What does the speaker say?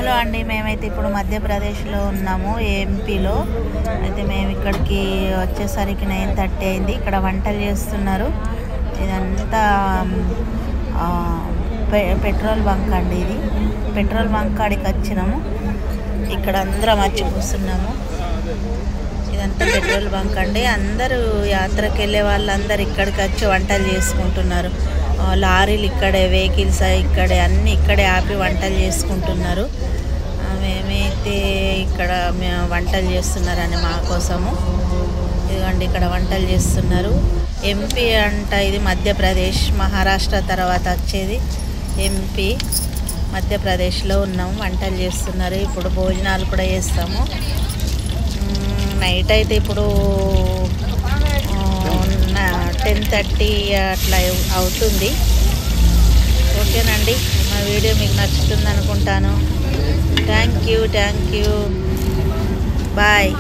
Hello అండి, మేమైతే ఇప్పుడు మధ్యప్రదేశ్లో ఉన్నాము, ఎంపీలో. అయితే మేము ఇక్కడికి వచ్చేసరికి 9:30 అయింది. ఇక్కడ వంటలు చేస్తున్నారు. ఇదంతా పెట్రోల్ బంక్ అండి. ఇది పెట్రోల్ బంక్ కాడికి వచ్చినాము. ఇక్కడ అందరం వచ్చి కూర్చున్నాము. ఇదంతా పెట్రోల్ బంక్ అండి. అందరూ యాత్రకు వెళ్ళే వాళ్ళందరూ ఇక్కడికి వచ్చి వంటలు చేసుకుంటున్నారు. లారీలు ఇక్కడే, వెహికల్స్ ఇక్కడే, అన్నీ ఇక్కడే ఆపి వంటలు చేసుకుంటున్నారు. మేమైతే ఇక్కడ వంటలు చేస్తున్నారని మా కోసము. ఇదిగోండి ఇక్కడ వంటలు చేస్తున్నారు. ఎంపీ అంట ఇది మధ్యప్రదేశ్, మహారాష్ట్ర తర్వాత వచ్చేది ఎంపీ. మధ్యప్రదేశ్లో ఉన్నాము, వంటలు చేస్తున్నారు. ఇప్పుడు భోజనాలు కూడా చేస్తాము. నైట్ అయితే ఇప్పుడు 10:30 అట్లా అవుతుంది. ఓకేనండి, మా వీడియో మీకు నచ్చుతుంది అనుకుంటాను. Thank you. బాయ్.